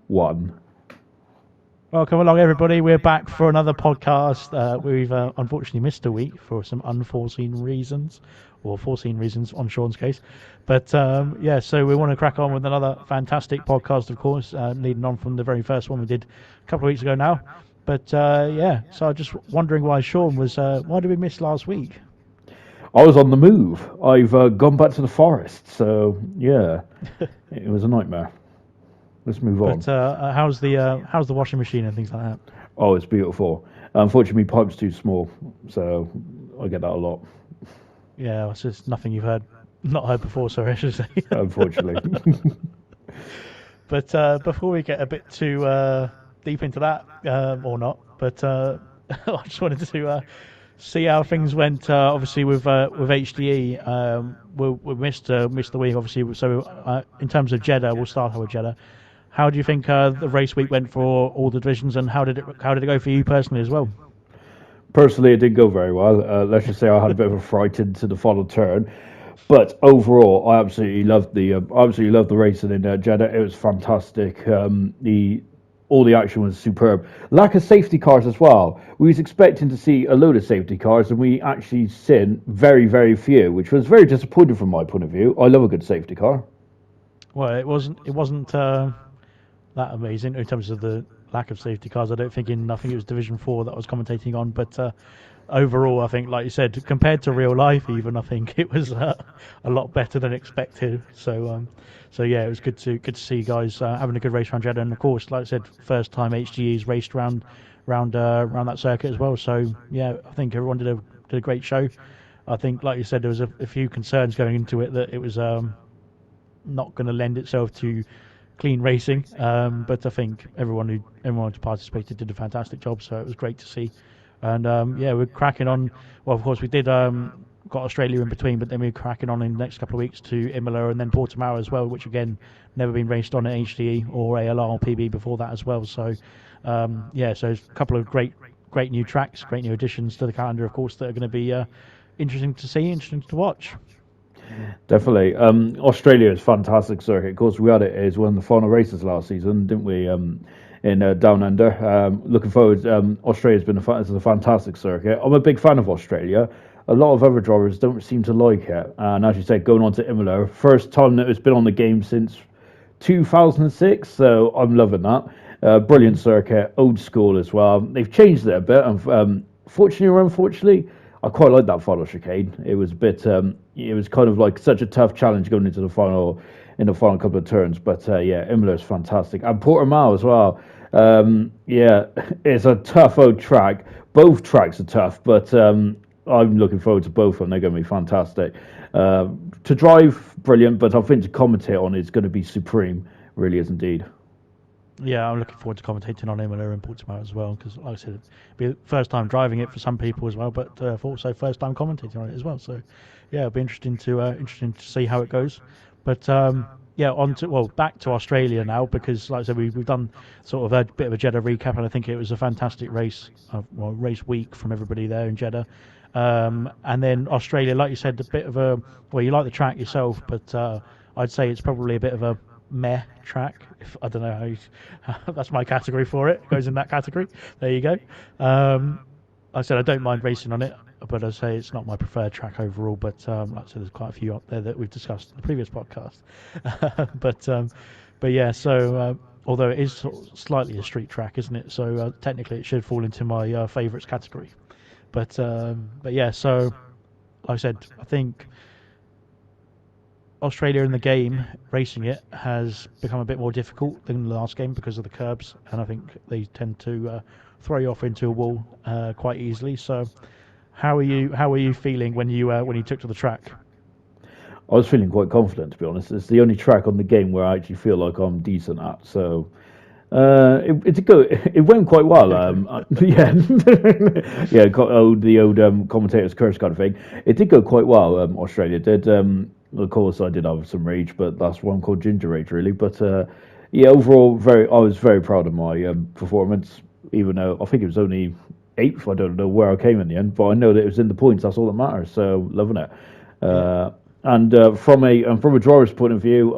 1. Welcome along, everybody. We're back for another podcast. We've unfortunately missed a week for some unforeseen reasons, or foreseen reasons on Sean's case. But so we want to crack on with another fantastic podcast, of course, leading on from the very first one we did a couple of weeks ago now. But so I'm just wondering why Sean was. Why did we miss last week? I was on the move. I've gone back to the forest, so yeah, it was a nightmare. Let's move on. But how's the washing machine and things like that? Oh, it's beautiful. Unfortunately, my pipe's too small, so I get that a lot. Yeah, it's just nothing you've not heard before, sorry, I should say. Unfortunately. But before we get a bit too deep into that, or not, but I just wanted to see how things went. Obviously, with HDE, we missed the week. Obviously, so in terms of Jeddah, we'll start out with Jeddah. How do you think the race week went for all the divisions, and how did it go for you personally as well? Personally, it didn't go very well. Let's just say I had a bit of a fright into the final turn, but overall, I absolutely loved the racing in Jeddah. It was fantastic. All the action was superb. Lack of safety cars as well. We was expecting to see a load of safety cars, and we actually seen very, very few, which was very disappointing from my point of view. I love a good safety car. Well, it wasn't that amazing in terms of the lack of safety cars. I think it was Division 4 that I was commentating on, but overall, I think, like you said, compared to real life, even I think it was a lot better than expected. So yeah, it was good to see you guys having a good race around Jeddah, and of course, like I said, first time HGE's raced around that circuit as well. So yeah, I think everyone did a great show. I think, like you said, there was a few concerns going into it that it was not going to lend itself to clean racing, but I think everyone who participated did a fantastic job, so it was great to see. And we're cracking on. Well, of course, we did got Australia in between, but then we're cracking on in the next couple of weeks to Imola and then Portimao as well, which again never been raced on at HDE or ALR or PB before that as well. So so a couple of great new tracks, great new additions to the calendar, of course, that are going to be interesting to see, interesting to watch. Definitely. Australia is a fantastic circuit. Of course, we had it as one of the final races last season, didn't we? In Down Under. Looking forward. Australia's been a fantastic circuit. I'm a big fan of Australia. A lot of other drivers don't seem to like it. And as you said, going on to Imola, first time that it's been on the game since 2006. So I'm loving that. Brilliant circuit, old school as well. They've changed it a bit. And fortunately or unfortunately, I quite like that final chicane. It was a bit. It was kind of like such a tough challenge going into the final couple of turns. But Imola is fantastic, and Portimao as well. It's a tough old track. Both tracks are tough, but I'm looking forward to both of them. They're going to be fantastic. To drive, brilliant, but I think to commentate on it's going to be supreme. Really is indeed. Yeah, I'm looking forward to commentating on Imola and Portimao as well, because, like I said, it'll be the first time driving it for some people as well, but also first time commentating on it as well. So, yeah, it'll be interesting to see how it goes. But back to Australia now, because, like I said, we've done sort of a bit of a Jeddah recap, and I think it was a fantastic race, race week from everybody there in Jeddah. And then Australia, like you said, you like the track yourself, but I'd say it's probably a bit of a meh track. I don't know how that's my category for it. It goes in that category. There you go. I said I don't mind racing on it, but I say it's not my preferred track overall. But like I said, there's quite a few up there that we've discussed in the previous podcast. but yeah. So although it is slightly a street track, isn't it? So technically, it should fall into my favourites category. But yeah. So like I said, I think Australia in the game, racing it, has become a bit more difficult than the last game because of the curbs, and I think they tend to throw you off into a wall quite easily. So, how are you feeling when you took to the track? I was feeling quite confident, to be honest. It's the only track on the game where I actually feel like I'm decent at. So, it went quite well. The old commentator's curse kind of thing. It did go quite well. Australia did. Of course, I did have some rage, but that's one called ginger rage, really. But overall, I was very proud of my performance, even though I think it was only 8th. I don't know where I came in the end, but I know that it was in the points. That's all that matters. So loving it. And from a driver's point of view,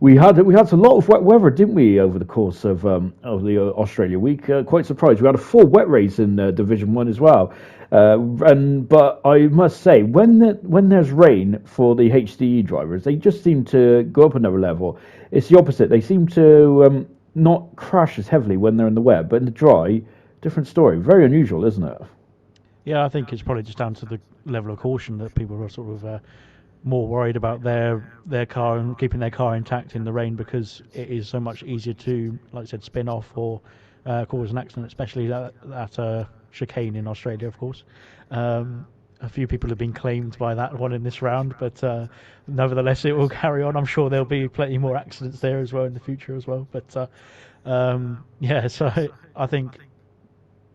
we had a lot of wet weather, didn't we, over the course of the Australia week? Quite surprised. We had a 4 wet race in Division One as well. But I must say, when there's rain for the HDE drivers, they just seem to go up another level. It's the opposite. They seem to not crash as heavily when they're in the wet, but in the dry, different story. Very unusual, isn't it? Yeah, I think it's probably just down to the level of caution that people are sort of more worried about their car and keeping their car intact in the rain, because it is so much easier to, like I said, spin off or cause an accident, especially that chicane in Australia, of course. A few people have been claimed by that one in this round, but nevertheless, it will carry on. I'm sure there'll be plenty more accidents there as well in the future as well. But yeah, so I think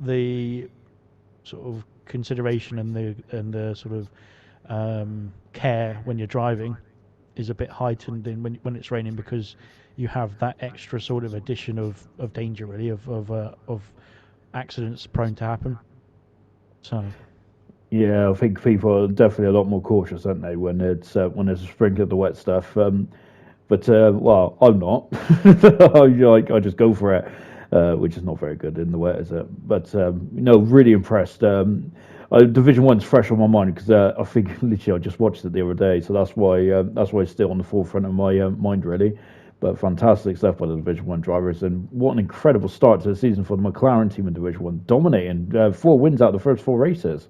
the sort of consideration and the sort of care when you're driving is a bit heightened in when it's raining, because you have that extra sort of addition of danger, really, of accidents prone to happen. So Yeah, I think people are definitely a lot more cautious, aren't they, when there's a sprinkle of the wet stuff. But well, I'm not. I just go for it, which is not very good in the wet, is it? But no, really impressed. Division One's fresh on my mind because I think literally I just watched it the other day, so that's why it's still on the forefront of my mind, really. But fantastic stuff by the Division One drivers, and what an incredible start to the season for the McLaren team in Division One, dominating 4 wins out of the first 4 races.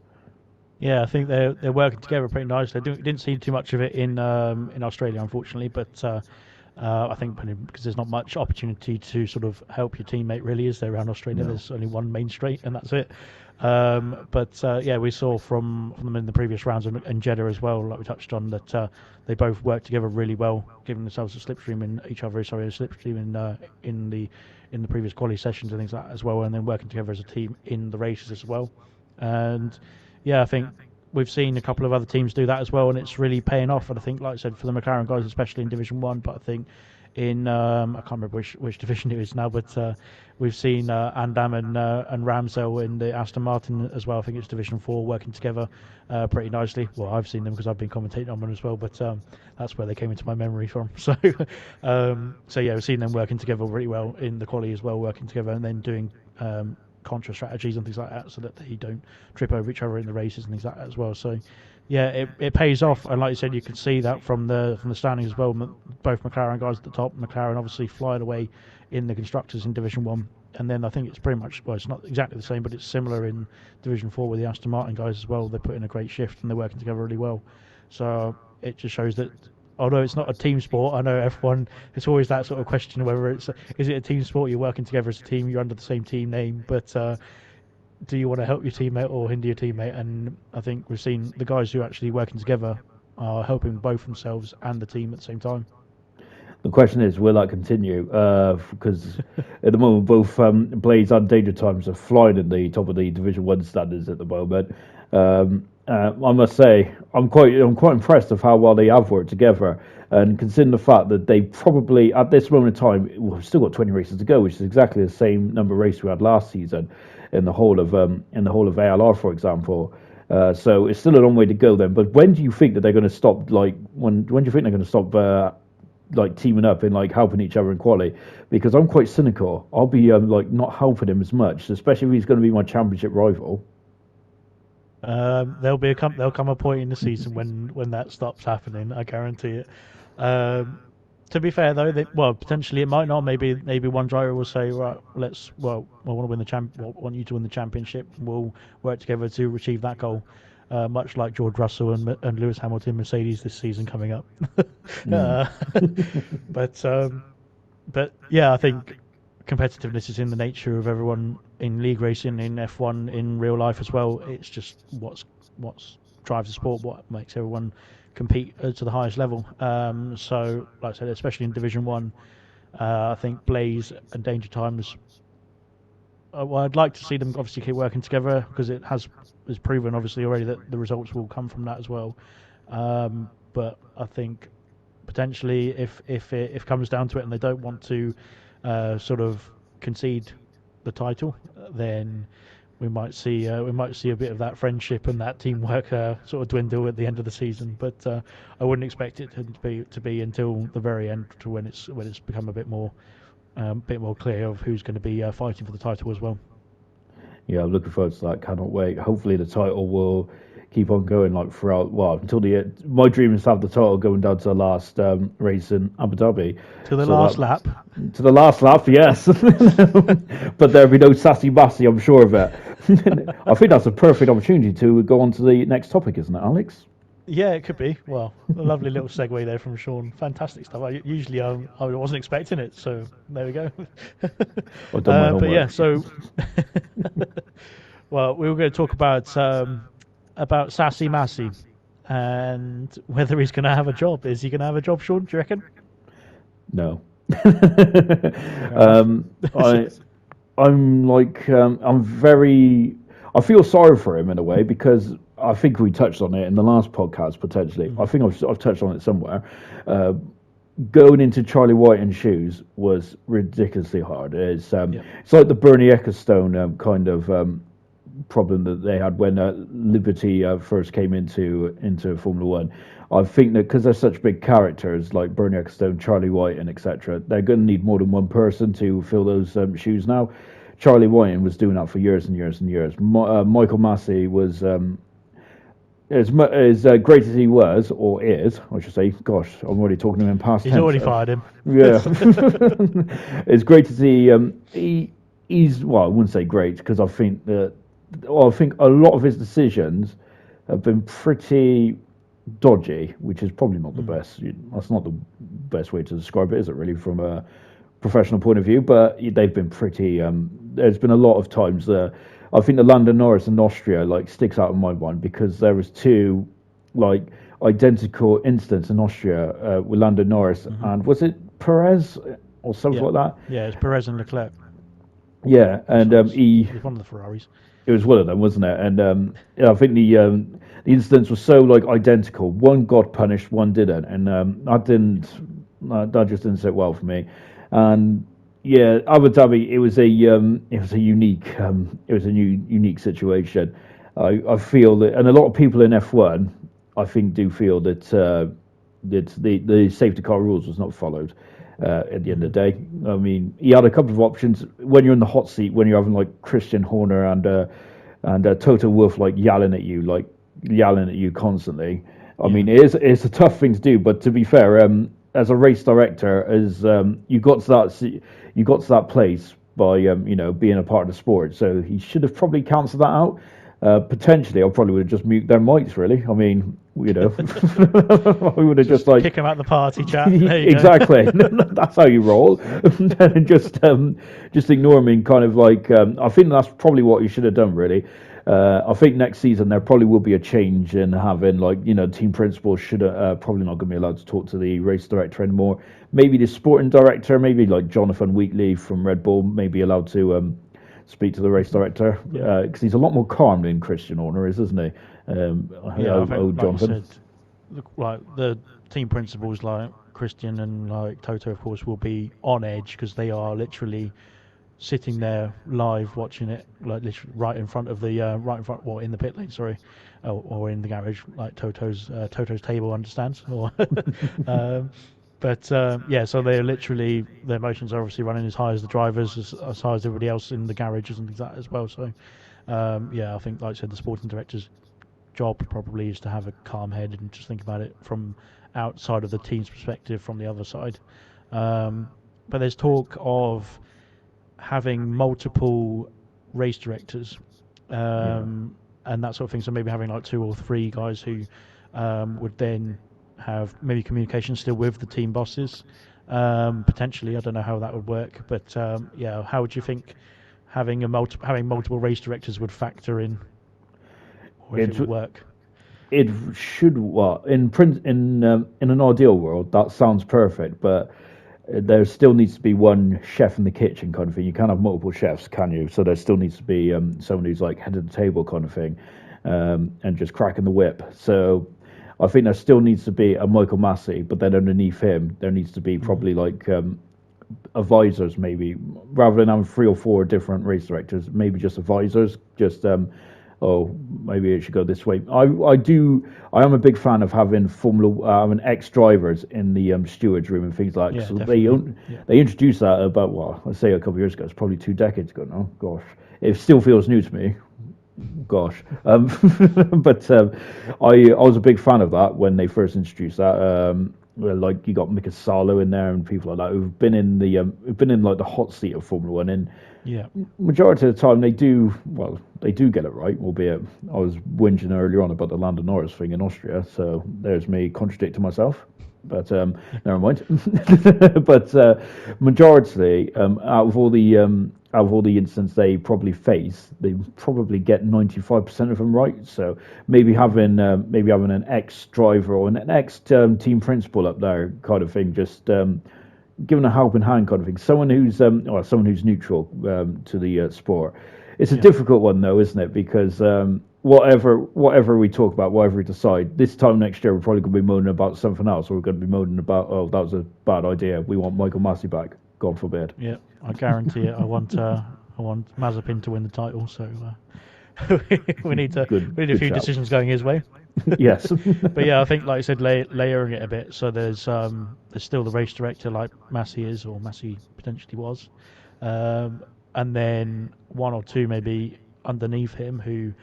yeah, I think they're working together pretty nicely. I didn't see too much of it in Australia, unfortunately, but I think because there's not much opportunity to sort of help your teammate, really, is there, around Australia? No. There's only one main straight, and that's it. But yeah, we saw from them in the previous rounds and Jeddah as well, like we touched on, that they both worked together really well, giving themselves a slipstream in each other. Sorry, a slipstream in the previous quality sessions and things like that as well, and then working together as a team in the races as well. And yeah, I think we've seen a couple of other teams do that as well, and it's really paying off. And I think, like I said, for the McLaren guys, especially in Division One, but I think in I can't remember which division it is now, but we've seen Andam and Ramsell in the Aston Martin as well. I think it's Division 4 working together pretty nicely. Well, I've seen them because I've been commentating on them as well, but that's where they came into my memory from. So so yeah, we've seen them working together really well in the quali as well, working together and then doing contra strategies and things like that, so that they don't trip over each other in the races and things like that as well. So yeah, it pays off, and like you said, you can see that from the standings as well. Both McLaren guys at the top. McLaren obviously flying away in the constructors in Division 1, and then I think it's pretty much, well, it's not exactly the same, but it's similar in Division 4 with the Aston Martin guys as well. They put in a great shift and they're working together really well. So it just shows that although it's not a team sport, I know everyone, it's always that sort of question whether is it a team sport, you're working together as a team, you're under the same team name, but do you want to help your teammate or hinder your teammate? And I think we've seen the guys who are actually working together are helping both themselves and the team at the same time. The question is, will that continue? Because at the moment, both Blades and Danger Times are flying at the top of the Division 1 standards at the moment. I must say, I'm quite impressed of how well they have worked together, and considering the fact that they probably, at this moment in time, we've still got 20 races to go, which is exactly the same number of races we had last season in the whole of ALR, for example. So it's still a long way to go then. But when do you think that they're going to stop? Like when do you think they're going to stop? Like teaming up and like helping each other in quality? Because I'm quite cynical. I'll be like not helping him as much, especially if he's going to be my championship rival. There'll come a point in the season when that stops happening. I guarantee it. To be fair though, potentially it might not. Maybe one driver will say, right, I want to win want you to win the championship. We'll work together to achieve that goal. Much like George Russell and Lewis Hamilton Mercedes this season coming up. But yeah, I think competitiveness is in the nature of everyone in league racing, in F1, in real life as well. It's just what's drives the sport, what makes everyone compete to the highest level. So, like I said, especially in Division 1, I think Blaze and Danger Times, well, I'd like to see them obviously keep working together, because it has proven obviously already that the results will come from that as well. But I think potentially if it comes down to it and they don't want to sort of concede the title, then we might see a bit of that friendship and that teamwork sort of dwindle at the end of the season. But I wouldn't expect it to be until the very end, to when it's become a bit more clear of who's going to be fighting for the title as well. Yeah, I'm looking forward to that. Cannot wait. Hopefully, the title will keep on going like throughout. Well, until the end. My dream is to have the title going down to the last race in Abu Dhabi. To the last lap. To the last lap, yes. But there'll be no sassy bassy, I'm sure of it. I think that's a perfect opportunity to go on to the next topic, isn't it, Alex? Yeah, it could be. Well, a lovely little segue there from Sean. Fantastic stuff. I wasn't expecting it, so there we go. I've done my homework. But yeah, so well, we were going to talk about Sassy Massey and whether he's going to have a job. Is he going to have a job, Sean? Do you reckon? No. I feel sorry for him in a way, because I think we touched on it in the last podcast potentially. I think I've touched on it somewhere. Going into Charlie Whiting's shoes was ridiculously hard. It's like the Bernie Ecclestone kind of problem that they had when Liberty first came into Formula One. I think that because they're such big characters like Bernie Ecclestone, Charlie Whiting, etc., they're going to need more than one person to fill those shoes now. Charlie Whiting was doing that for years and years and years. Michael Massey was, as great as he was, or is, I should say, gosh, I'm already talking to him in past tense. He's already fired him. Yeah. As great as he's, well, I wouldn't say great, because I think a lot of his decisions have been pretty dodgy, which is probably not the best. That's not the best way to describe it, is it, really, from a professional point of view? But they've been pretty. There's been a lot of times. I think the Lando Norris in Austria sticks out in my mind, because there was two identical incidents in Austria with Lando Norris and was it Perez or something like that? Yeah, it's Perez and Leclerc. Yeah, and he was one of the Ferraris. It was one of them, wasn't it? And I think the incidents were so identical. One got punished, one didn't, and that just didn't sit well for me. And yeah, Abu Dhabi, it was a unique situation. I feel that, and a lot of people in F1, I think, do feel that the safety car rules was not followed. At the end of the day, I mean, he had a couple of options when you're in the hot seat, when you're having Christian Horner and Toto Wolff yelling at you constantly. I mean, it's a tough thing to do, but to be fair, as a race director, as you got to that place by being a part of the sport, so he should have probably cancelled that out. Potentially, I probably would have just muted their mics. Really, I mean, we would have just kick him out the party chat. Exactly, that's how you roll. And just ignore him and kind of I think that's probably what you should have done. Really, I think next season there probably will be a change in having team principals should probably not going to be allowed to talk to the race director anymore. Maybe the sporting director, maybe Jonathan Wheatley from Red Bull, may be allowed to speak to the race director, because he's a lot more calm than Christian Horner is, isn't he? I think, Jonathan. The team principals Christian and Toto, of course, will be on edge, because they are literally sitting there live watching it, literally right in front of the in the pit lane, sorry, or in the garage, Toto's table understands. But so they're literally, their emotions are obviously running as high as the drivers, as high as everybody else in the garages and things like that as well. So I think, like I said, the sporting director's job probably is to have a calm head and just think about it from outside of the team's perspective, from the other side. But there's talk of having multiple race directors and that sort of thing. So maybe having 2 or 3 guys who would then have maybe communication still with the team bosses, potentially. I don't know how that would work, but how would you think having multiple race directors would factor in, or if it would work? It should. Well, in an ideal world, that sounds perfect, but there still needs to be one chef in the kitchen kind of thing. You can't have multiple chefs, can you? So there still needs to be someone who's head of the table kind of thing, and just cracking the whip. So I think there still needs to be a Michael Massey, but then underneath him, there needs to be probably advisors, maybe rather than having 3 or 4 different race directors, maybe just advisors. Just oh, maybe it should go this way. I am a big fan of having having ex-drivers in the stewards room and things like that. Yeah, So definitely. they introduced that about, well, let's say a couple of years ago. It's probably 2 decades ago now. Gosh, it still feels new to me. Gosh, but I was a big fan of that when they first introduced that. Well, like you got Mika Salo in there and people like that who've been in like the hot seat of Formula One, and Yeah. majority of the time they do get it right. Albeit I was whinging earlier on about the Lando Norris thing in Austria, so there's me contradicting myself. But never mind. But majority out of all the incidents they probably face, they probably get 95% of them right. So maybe having an ex driver or an ex team principal up there kind of thing, just giving a helping hand kind of thing. Someone who's neutral to the sport. It's a difficult one though, isn't it? Because whatever we talk about, whatever we decide, this time next year we're probably going to be moaning about something else, or we're going to be moaning about, oh, that was a bad idea. We want Michael Massey back. God forbid. Yeah, I guarantee it. I want Mazepin to win the title, so we need a few decisions going his way. Yes. But yeah, I think, like I said, layering it a bit. So there's still the race director, like Massey is, or Massey potentially was, and then 1 or 2 maybe underneath him who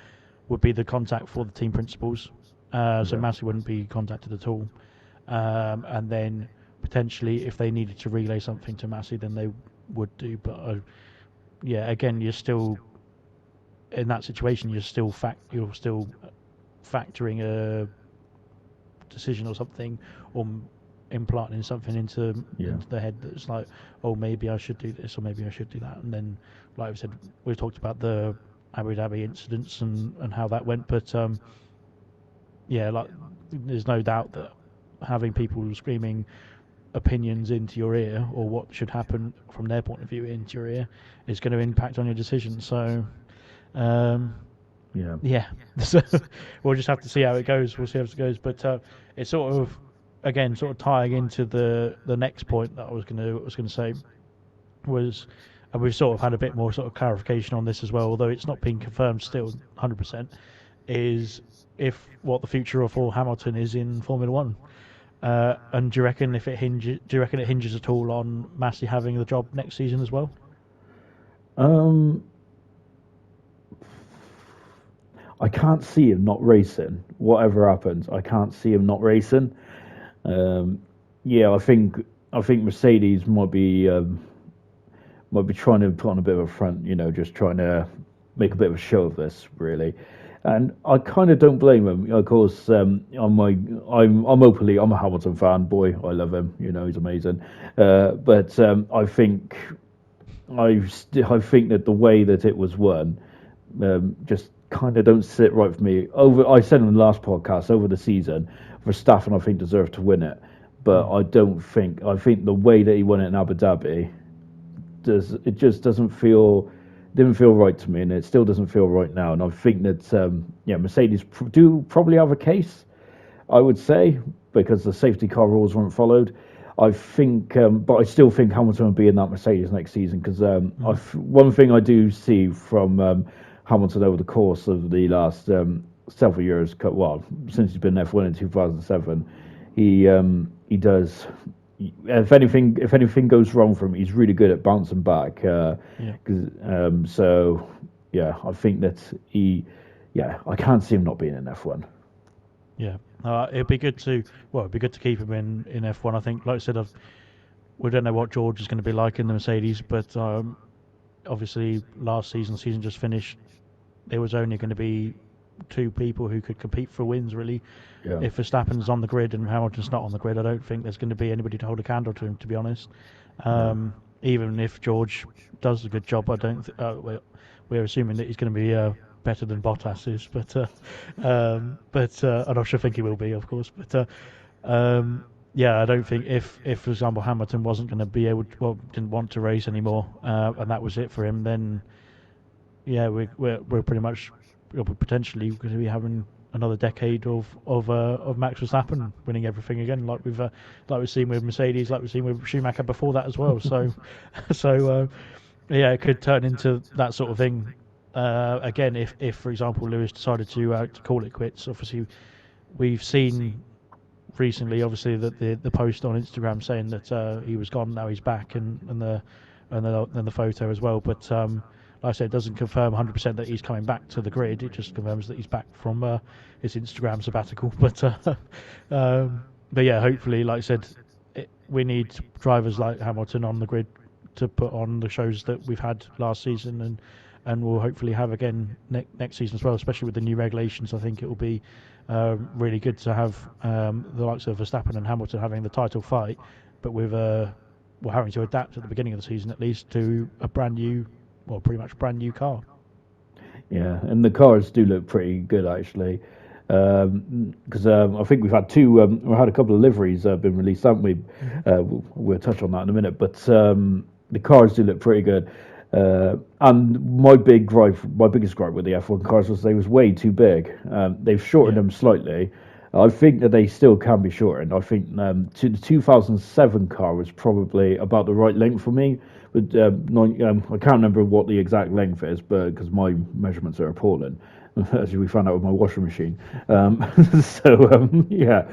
would be the contact for the team principals. So Massey wouldn't be contacted at all, and then potentially if they needed to relay something to Massey, then they would do. But yeah, again, you're still in that situation. You're still factoring a decision or something, or implanting something into the head that's like, oh, maybe I should do this or maybe I should do that. And then, like I said, we've talked about the Abu Dhabi incidents and how that went, but yeah, like there's no doubt that having people screaming opinions into your ear, or what should happen from their point of view into your ear, is going to impact on your decision. So yeah, so we'll just have to see how it goes. We'll see how it goes. But it's sort of tying into the next point that I was going to say was, and we've sort of had a bit more sort of clarification on this as well, although it's not been confirmed still 100%, is if what the future of Hamilton is in Formula One. And do you reckon it hinges at all on Massey having the job next season as well? I can't see him not racing. Whatever happens, I can't see him not racing. I think Mercedes might be trying to put on a bit of a front, just trying to make a bit of a show of this, really. And I kind of don't blame him. Of course, I'm a Hamilton fan. Boy, I love him. He's amazing. But I think that the way that it was won just kind of don't sit right for me. I said in the last podcast, over the season, Verstappen I think deserved to win it, but I think the way that he won it in Abu Dhabi just didn't feel right to me, and it still doesn't feel right now. And I think that Mercedes do probably have a case, I would say, because the safety car rules weren't followed. I think, but I still think Hamilton will be in that Mercedes next season, because one thing I do see from Hamilton over the course of the last several years, since he's been F1 in 2007, he does. If anything goes wrong for him, he's really good at bouncing back. I think that I can't see him not being in F1. Yeah, it'd be good to keep him in F1. I think, like I said, we don't know what George is going to be like in the Mercedes, but obviously last season just finished, there was only going to be 2 people who could compete for wins, really. Yeah. If Verstappen's on the grid and Hamilton's not on the grid, I don't think there's going to be anybody to hold a candle to him, to be honest. Even if George does a good job, I don't. We're assuming that he's going to be better than Bottas is, but and I should think he will be, of course. But I don't think if for example Hamilton wasn't going to be didn't want to race anymore, and that was it for him, then we're pretty much potentially going to be having another decade of Max Verstappen winning everything again, like we've seen with Mercedes, like we've seen with Schumacher before that as well. So, yeah, it could turn into that sort of thing again if for example Lewis decided to call it quits. Obviously, we've seen recently, obviously, that the post on Instagram saying that he was gone, now he's back, and the photo as well. But like I said, it doesn't confirm 100% that he's coming back to the grid. It just confirms that he's back from his Instagram sabbatical. But yeah, hopefully, like I said, we need drivers like Hamilton on the grid to put on the shows that we've had last season, and we'll hopefully have again next season as well, especially with the new regulations. I think it will be really good to have the likes of Verstappen and Hamilton having the title fight, but with we're having to adapt at the beginning of the season at least to a brand new, well, pretty much brand new car. Yeah, and the cars do look pretty good actually. Because I think we've had we had a couple of liveries been released, haven't we? We'll touch on that in a minute, but the cars do look pretty good. And my biggest gripe with the F1 cars was they was way too big. They've shortened them slightly. I think that they still can be shortened. I think the 2007 car was probably about the right length for me. But I can't remember what the exact length is, but because my measurements are appalling, as we found out with my washing machine. Yeah.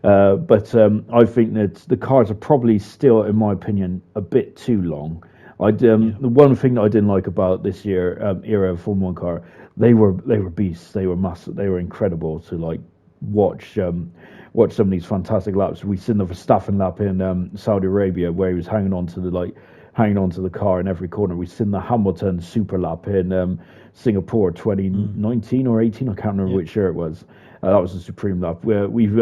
But I think that the cars are probably still, in my opinion, a bit too long. The one thing that I didn't like about this year era of Formula One car, they were beasts. They were massive. They were incredible to like watch some of these fantastic laps. We've seen the Verstappen lap in Saudi Arabia where he was hanging on to the car in every corner. We've seen the Hamilton super lap in Singapore 2019 or 18. I can't remember which year it was. That was a supreme lap. We've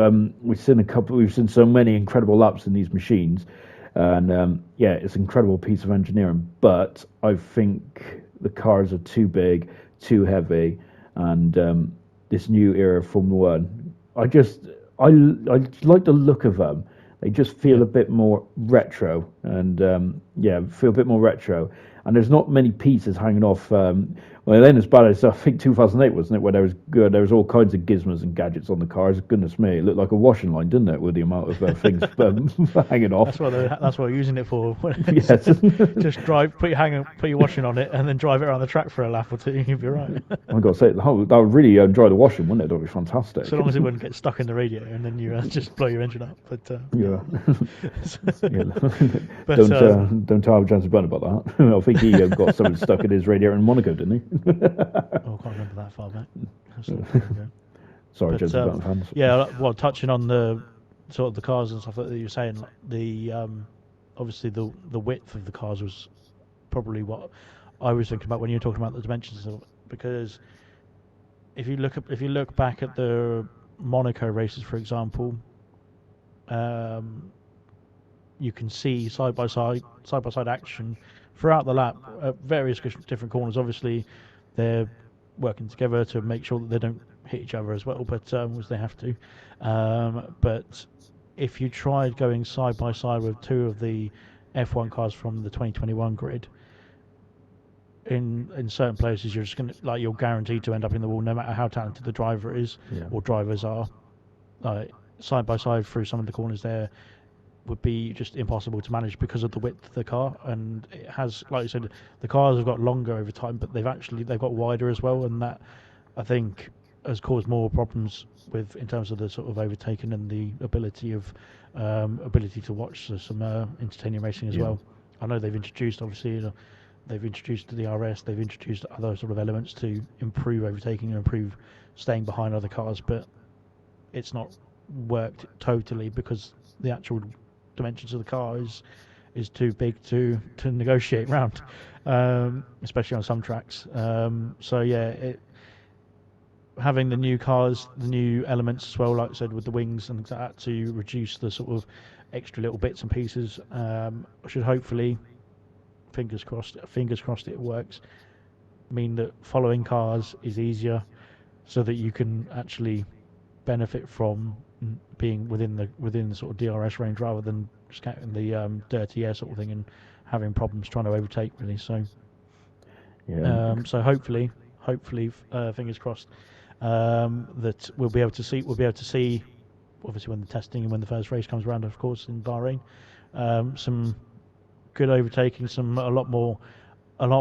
seen so many incredible laps in these machines. And it's an incredible piece of engineering, but I think the cars are too big, too heavy, and this new era of Formula One, I like the look of them. They just feel a bit more retro, and feel a bit more retro. And there's not many pieces hanging off. Well, then as bad as I think 2008, wasn't it? Where there was all kinds of gizmos and gadgets on the cars. Goodness me, it looked like a washing line, didn't it? With the amount of things hanging off. That's what we're using it for. Yes. Just put your washing on it, and then drive it around the track for a lap or two. You'll be right. I've got to say, that would really dry the washing, wouldn't it? That would be fantastic. So long as it wouldn't get stuck in the radiator, and then you just blow your engine up. But don't tell Jansen Button about that. I think he got something stuck in his radiator in Monaco, didn't he? I can't remember that far back. Sorry, Jansen Button fans. Yeah, well, touching on the sort of the cars and stuff that you were saying, like the obviously the width of the cars was probably what I was thinking about when you were talking about the dimensions of it, because if you look back at the Monaco races, for example, you can see side by side action throughout the lap at various different corners. Obviously, they're working together to make sure that they don't hit each other as well, but as they have to. But if you tried going side by side with two of the F1 cars from the 2021 grid, in certain places you're just you're guaranteed to end up in the wall, no matter how talented the driver is or drivers are. Like side by side through some of the corners there would be just impossible to manage because of the width of the car, and it has, like you said, the cars have got longer over time, but they've got wider as well, and that I think has caused more problems in terms of the sort of overtaking and the ability to watch some entertaining racing as well. I know they've introduced they've introduced the DRS, they've introduced other sort of elements to improve overtaking and improve staying behind other cars, but it's not worked totally because the actual dimensions of the car is too big to negotiate around, especially on some tracks. Having the new cars, the new elements as well, like I said, with the wings and things like that, to reduce the sort of extra little bits and pieces, should hopefully, fingers crossed it works, mean that following cars is easier, so that you can actually benefit from being within the sort of DRS range rather than just getting the dirty air sort of thing and having problems trying to overtake, really. So, so hopefully, fingers crossed. that we'll be able to see. We'll be able to see, obviously, when the testing and when the first race comes around, of course, in Bahrain, some good overtaking, a lot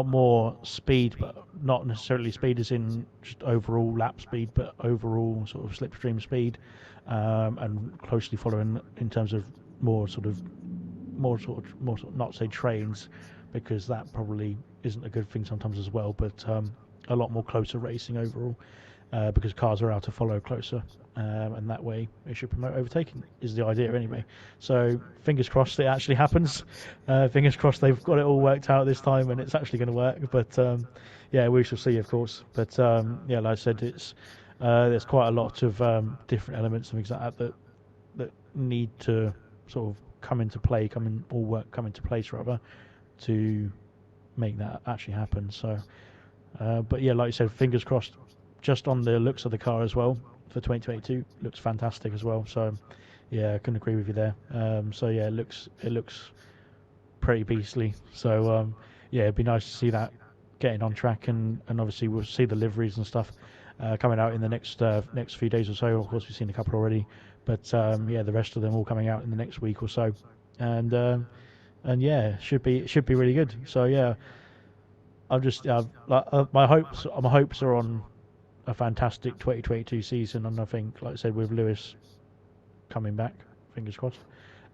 more speed, but not necessarily speed as in just overall lap speed, but overall sort of slipstream speed, and closely following in terms of more sort of not say trains, because that probably isn't a good thing sometimes as well, but a lot more closer racing overall, because cars are out to follow closer, and that way it should promote overtaking, is the idea anyway. So fingers crossed it actually happens. Fingers crossed they've got it all worked out this time and it's actually going to work. But yeah, we shall see, of course. But yeah, like I said, it's there's quite a lot of different elements and things like that need to sort of come into place rather, to make that actually happen. So, but yeah, like you said, fingers crossed. Just on the looks of the car as well for 2022, looks fantastic as well. So, yeah, I couldn't agree with you there. So yeah, it looks pretty beastly. So yeah, it'd be nice to see that getting on track, and obviously we'll see the liveries and stuff coming out in the next few days or so. Of course, we've seen a couple already, but yeah, the rest of them all coming out in the next week or so, and yeah, should be really good. So yeah, I'm just my hopes are on a fantastic 2022 season, and I think, like I said, with Lewis coming back, fingers crossed,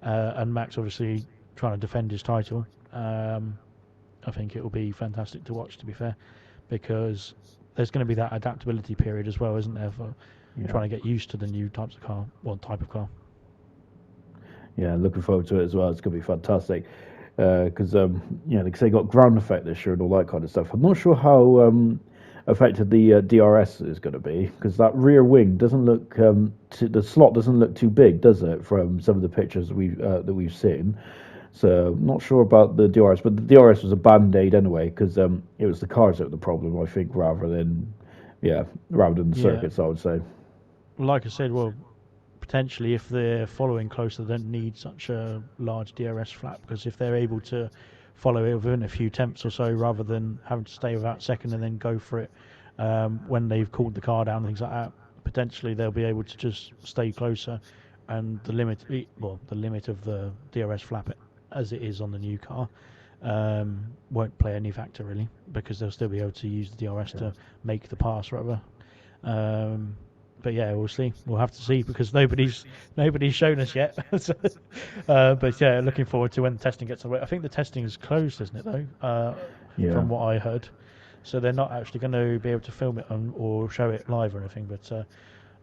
and Max obviously trying to defend his title, I think it will be fantastic to watch, to be fair, because there's going to be that adaptability period as well, isn't there, for trying to get used to the new type of car. Yeah, looking forward to it as well. It's going to be fantastic, because because they got ground effect this year and all that kind of stuff. I'm not sure how affected the DRS is going to be, because that rear wing doesn't look the slot doesn't look too big, does it, from some of the pictures that we've seen. So not sure about the DRS, but the DRS was a band-aid anyway, because it was the cars that were the problem, I think, rather than the circuits, I would say. Like I said, well, potentially if they're following closer, they don't need such a large DRS flap, because if they're able to follow it within a few tenths or so, rather than having to stay without second and then go for it when they've cooled the car down and things like that, potentially they'll be able to just stay closer, and the limit of the DRS flap as it is on the new car won't play any factor really, because they'll still be able to use the DRS to make the pass rather. But yeah, we'll see. We'll have to see, because nobody's shown us yet. But yeah, looking forward to when the testing gets away. I think the testing is closed, isn't it, though? From what I heard. So they're not actually going to be able to film it or show it live or anything. But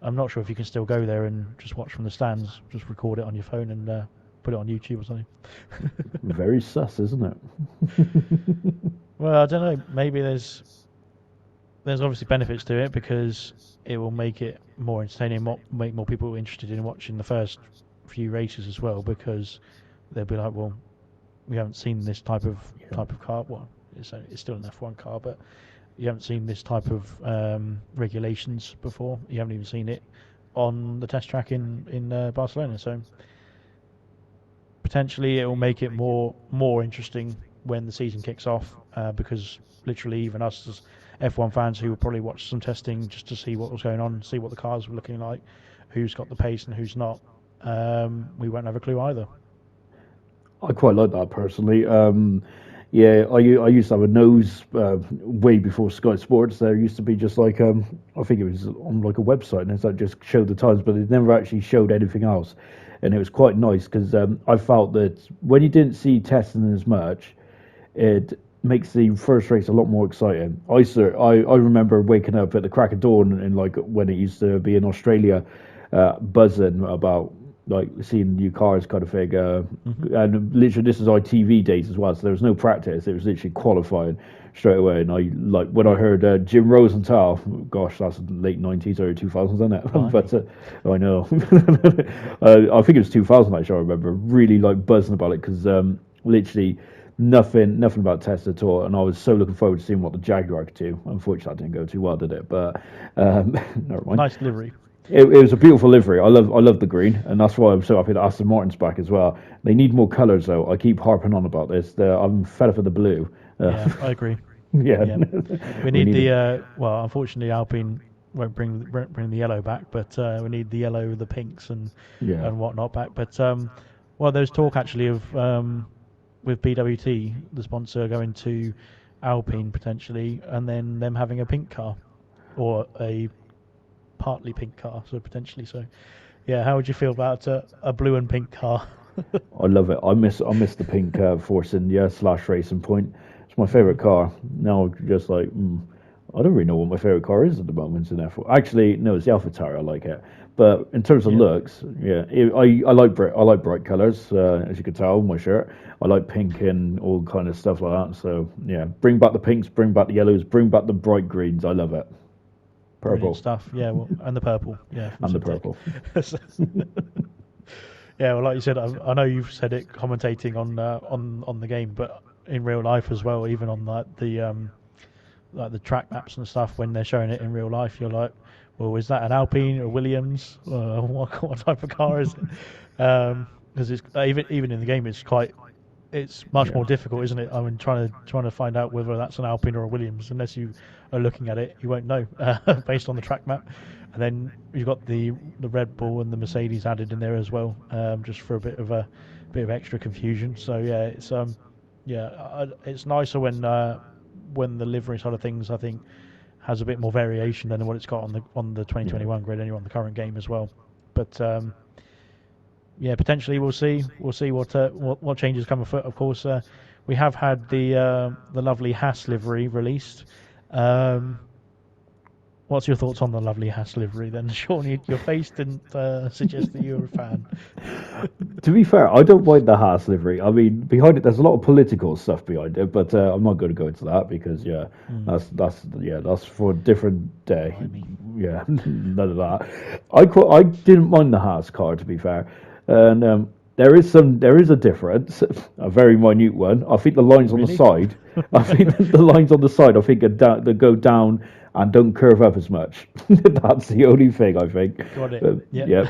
I'm not sure if you can still go there and just watch from the stands, just record it on your phone and put it on YouTube or something. Very sus, isn't it? Well, I don't know. Maybe there's obviously benefits to it, because it will make it more entertaining, make more people interested in watching the first few races as well, because they'll be like, well, we haven't seen this type of car. Well, it's still an F1 car, but you haven't seen this type of regulations before. You haven't even seen it on the test track in Barcelona. So potentially it will make it more interesting when the season kicks off, because literally even us as F1 fans who will probably watch some testing just to see what was going on, see what the cars were looking like, who's got the pace and who's not, we won't have a clue either. I quite like that personally. I used to have a nose way before Sky Sports. There used to be just like I think it was on like a website, and it's like just showed the times, but it never actually showed anything else. And it was quite nice, because I felt that when you didn't see testing as much, it makes the first race a lot more exciting. I remember waking up at the crack of dawn, and like when it used to be in Australia, buzzing about like seeing new cars kind of thing. And literally this is ITV days as well, so there was no practice. It was literally qualifying straight away. And I like when I heard Jim Rosenthal, gosh, that's late 90s, early 2000s, isn't it? But I know. I think it was 2000 actually, I remember really like buzzing about it, because literally nothing about tests at all, and I was so looking forward to seeing what the Jaguar could do. Unfortunately, that didn't go too well, did it? But never mind. Nice livery. It was a beautiful livery. I love the green, and that's why I'm so happy that Aston Martin's back as well. They need more colours, though. I keep harping on about this. I'm fed up with the blue. Yeah, I agree. Yeah. We need the well, unfortunately, Alpine won't bring the yellow back, but we need the yellow, the pinks, Yeah. and whatnot back. But well, there's talk actually of with BWT, the sponsor, going to Alpine potentially, and then them having a pink car or a partly pink car, so potentially. So, yeah, how would you feel about a blue and pink car? I love it. I miss the pink Force India / Racing Point. It's my favorite car. Now just like I don't really know what my favorite car is at the moment in F1. Actually, no, it's the AlphaTauri. I like it. But in terms of looks, yeah, I like bright colors. As you can tell, my shirt. I like pink and all kind of stuff like that. So yeah, bring back the pinks, bring back the yellows, bring back the bright greens. I love it. Purple. Brilliant stuff. Yeah, well, and the purple. Yeah, and the purple. Yeah, well, like you said, I know you've said it commentating on the game, but in real life as well, even on like the track maps and stuff, when they're showing it in real life, you're like, well, is that an Alpine or Williams? What type of car is it? Because it's even in the game, it's much more difficult, isn't it? I mean, trying to find out whether that's an Alpine or a Williams, unless you are looking at it, you won't know based on the track map. And then you've got the Red Bull and the Mercedes added in there as well, just for a bit of extra confusion. So yeah, it's nicer when the livery side of things, I think, has a bit more variation than what it's got on the 2021 grid, anyway, on the current game as well. But yeah, potentially we'll see what changes come afoot. Of course, we have had the lovely Haas livery released. What's your thoughts on the lovely Haas livery then? Sean, your face didn't suggest that you were a fan. To be fair, I don't mind the Haas livery. I mean, behind it, there's a lot of political stuff behind it, but I'm not going to go into that because that's for a different day. Yeah, none of that. I didn't mind the Haas car, to be fair, and there is a difference, a very minute one. I think the lines on the side. I think the lines on the side. I think they go down and don't curve up as much. That's the only thing I think. Got it. Yeah.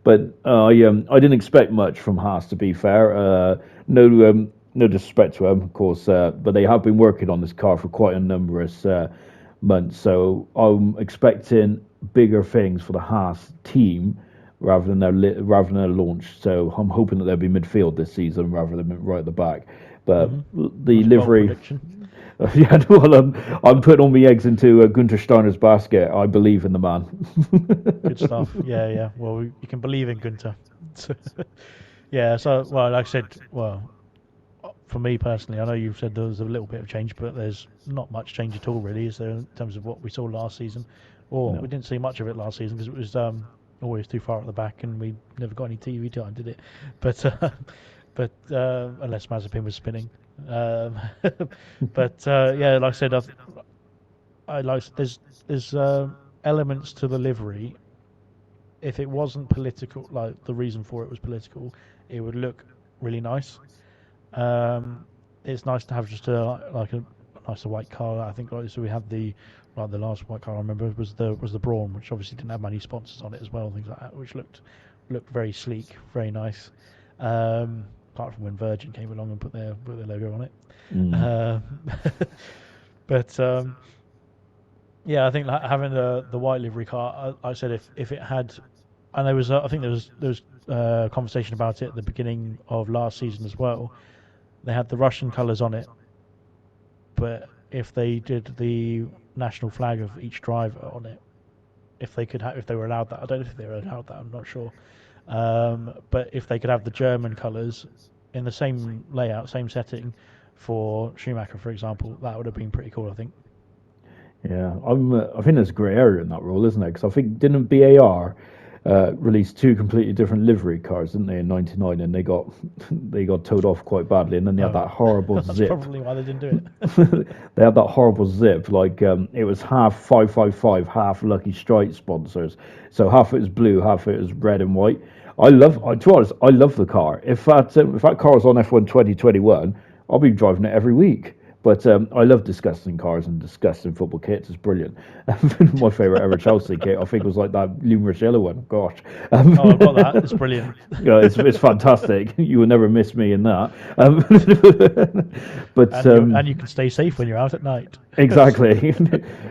But I didn't expect much from Haas, to be fair. No disrespect to them, of course, but they have been working on this car for quite a numerous months. So I'm expecting bigger things for the Haas team rather than their launch. So I'm hoping that they'll be midfield this season rather than right at the back. But the livery. Yeah, well, I'm putting all my eggs into Gunter Steiner's basket. I believe in the man. Good stuff. Yeah. Well, you can believe in Gunter. Yeah. So, well, like I said, for me personally, I know you've said there was a little bit of change, but there's not much change at all, really, is there, in terms of what we saw last season? Or we didn't see much of it last season because it was always too far at the back, and we never got any TV time, did it? But unless Mazepin was spinning. But yeah, like I said, I like there's elements to the livery. If it wasn't political, like the reason for it was political, it would look really nice. It's nice to have just a nicer white car. I think so. We had the last white car I remember was the Brawn, which obviously didn't have many sponsors on it as well, things like that, which looked very sleek, very nice. Apart from when Virgin came along and put their logo on it. But yeah, I think having the white livery car, I said if it had, and there was I think there was conversation about it at the beginning of last season as well. They had the Russian colours on it, but if they did the national flag of each driver on it, if they were allowed that, I don't know if they were allowed that. I'm not sure. But if they could have the German colours in the same layout, same setting for Schumacher, for example, that would have been pretty cool, I think. Yeah, I think there's a grey area in that rule, isn't there? Because I think didn't BAR release two completely different livery cars, didn't they, in '99, and they got towed off quite badly, and then they had that horrible that's zip. That's probably why they didn't do it. They had that horrible zip, like it was half 555, half Lucky Strike sponsors. So half it was blue, half it was red and white. To be honest, I love the car. If that car was on F1 2021, I'll be driving it every week. But I love discussing cars and discussing football kits. It's brilliant. My favourite ever Chelsea kit, I think, was like that luminous yellow one. Gosh. Oh, I've got that. It's brilliant. Yeah, it's fantastic. You will never miss me in that. But And you can stay safe when you're out at night. exactly.